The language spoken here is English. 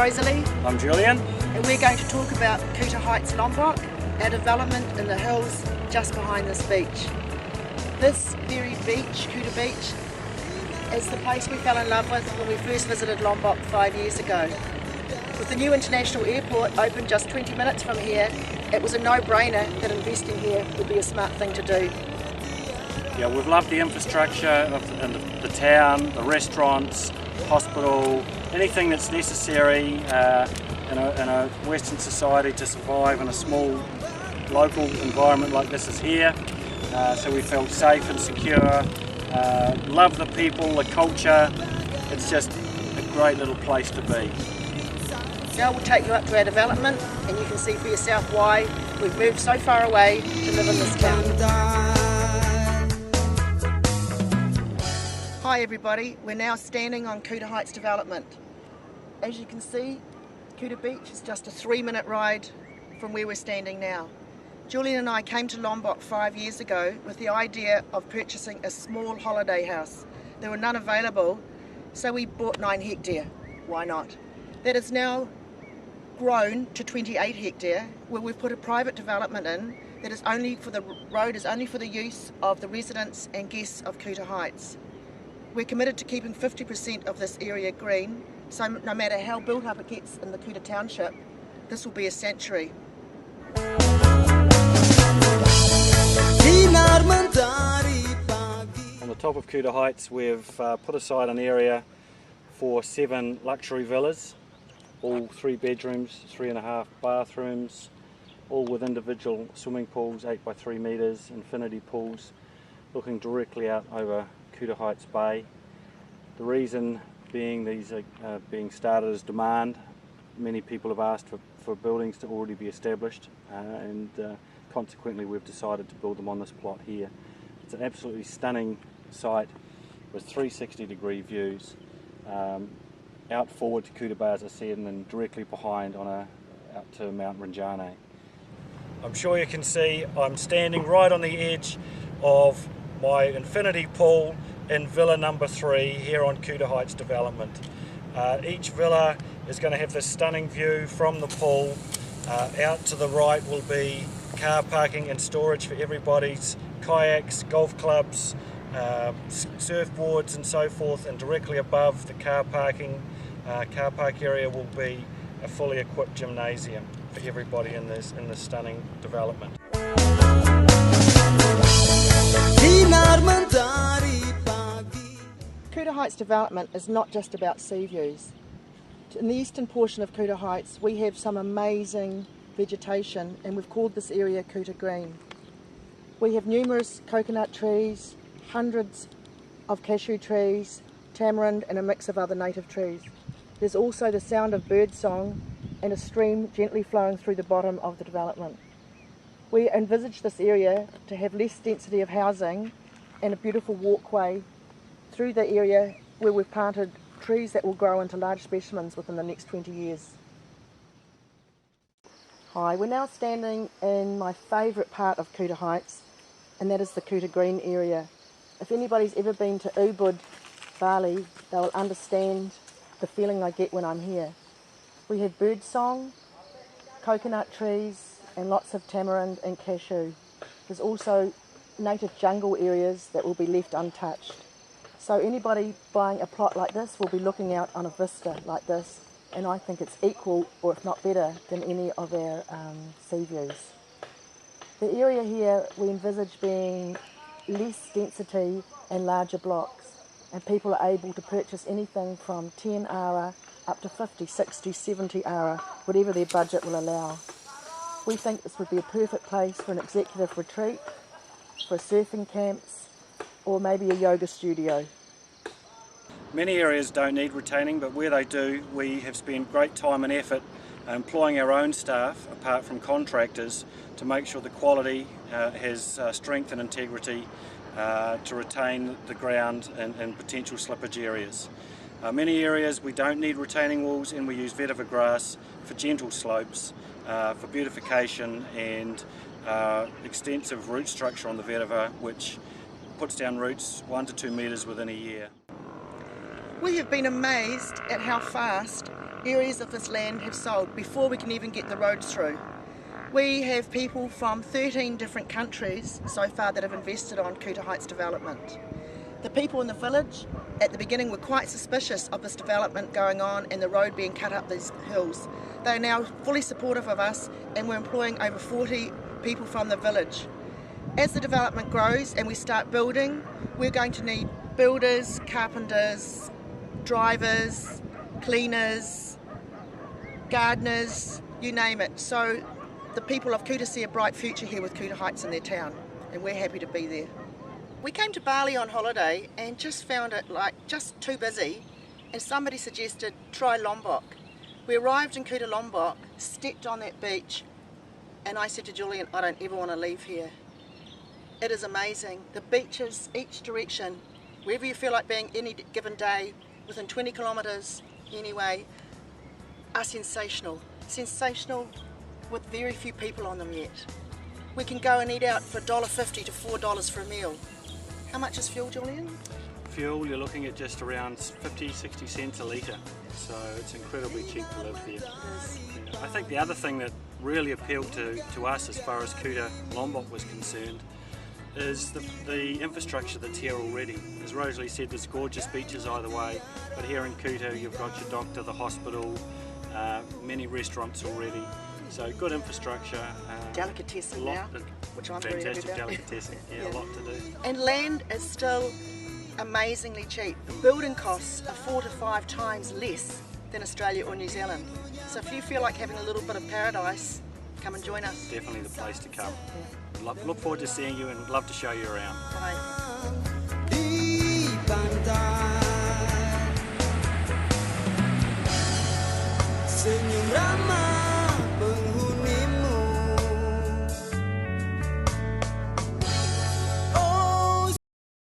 Rosalie. I'm Julian. And we're going to talk about Kuta Heights, Lombok, our development in the hills just behind this beach. This very beach, Kuta Beach, is the place we fell in love with when we first visited Lombok 5 years ago. With the new international airport open just 20 minutes from here, it was a no-brainer that investing here would be a smart thing to do. Yeah, we've loved the infrastructure of the town, the restaurants, hospital, anything that's necessary in a Western society to survive in a small local environment like this is here. So we felt safe and secure, love the people, the culture. It's just a great little place to be. Now we'll take you up to our development and you can see for yourself why we've moved so far away to live in this town. Hi everybody, we're now standing on Kuta Heights development. As you can see, Kuta Beach is just a 3-minute ride from where we're standing now. Julian and I came to Lombok 5 years ago with the idea of purchasing a small holiday house. There were none available, so we bought 9 hectare. Why not? That is now grown to 28 hectare, where we've put a private development in that is only for the road is only for the use of the residents and guests of Kuta Heights. We're committed to keeping 50% of this area green, so no matter how built up it gets in the Kuta township, this will be a sanctuary. On the top of Kuta Heights, we've put aside an area for 7 luxury villas, all 3 bedrooms, 3.5 bathrooms, all with individual swimming pools, 8 by 3 metres, infinity pools, looking directly out over Kuta Heights Bay. The reason being these are being started as demand. Many people have asked for buildings to already be established and consequently we've decided to build them on this plot here. It's an absolutely stunning site with 360-degree views out forward to Kuta Bay, as I said, and then directly behind out to Mount Rinjani. I'm sure you can see I'm standing right on the edge of my infinity pool in villa number 3 here on Kuta Heights development. Each villa is going to have this stunning view from the pool. Out to the right will be car parking and storage for everybody's kayaks, golf clubs, surfboards and so forth, and directly above the car park area will be a fully equipped gymnasium for everybody in this stunning development. Kuta Heights development is not just about sea views. In the eastern portion of Kuta Heights we have some amazing vegetation and we've called this area Kuta Green. We have numerous coconut trees, hundreds of cashew trees, tamarind and a mix of other native trees. There's also the sound of bird song and a stream gently flowing through the bottom of the development. We envisage this area to have less density of housing and a beautiful walkway through the area where we've planted trees that will grow into large specimens within the next 20 years. Hi, we're now standing in my favourite part of Kuta Heights, and that is the Kuta Green area. If anybody's ever been to Ubud, Bali, they'll understand the feeling I get when I'm here. We have bird song, coconut trees, and lots of tamarind and cashew. There's also native jungle areas that will be left untouched. So anybody buying a plot like this will be looking out on a vista like this, and I think it's equal, or if not better, than any of our sea views. The area here we envisage being less density and larger blocks, and people are able to purchase anything from 10 ara up to 50, 60, 70 ara, whatever their budget will allow. We think this would be a perfect place for an executive retreat, for surfing camps, or maybe a yoga studio. Many areas don't need retaining, but where they do, we have spent great time and effort employing our own staff, apart from contractors, to make sure the quality has strength and integrity to retain the ground and potential slippage areas. Many areas we don't need retaining walls and we use vetiver grass for gentle slopes, for beautification and extensive root structure on the vetiver, which puts down roots 1 to 2 metres within a year. We have been amazed at how fast areas of this land have sold before we can even get the roads through. We have people from 13 different countries so far that have invested on Kuta Heights development. The people in the village at the beginning were quite suspicious of this development going on and the road being cut up these hills. They are now fully supportive of us, and we're employing over 40 people from the village. As the development grows and we start building, we're going to need builders, carpenters, drivers, cleaners, gardeners, you name it. So the people of Kuta see a bright future here with Kuta Heights in their town, and we're happy to be there. We came to Bali on holiday and just found it just too busy, and somebody suggested try Lombok. We arrived in Kuta Lombok, stepped on that beach, and I said to Julian, I don't ever want to leave here. It is amazing. The beaches, each direction, wherever you feel like being any given day, within 20 kilometres anyway, are sensational. Sensational with very few people on them yet. We can go and eat out for $1.50 to $4 for a meal. How much is fuel, Julian? Fuel, you're looking at just around 50-60 cents a litre, so it's incredibly cheap to live here. I think the other thing that really appealed to us as far as Kuta Lombok was concerned is the infrastructure that's here already. As Rosalie said, there's gorgeous beaches either way, but here in Kuta you've got your doctor, the hospital, many restaurants already. So good infrastructure. Delicatessen now, which I'm very happy fantastic about. delicatessen, yeah, a lot to do. And land is still amazingly cheap. The building costs are 4 to 5 times less than Australia or New Zealand. So if you feel like having a little bit of paradise, come and join us. Definitely the place to come. Look forward to seeing you and love to show you around. Bye.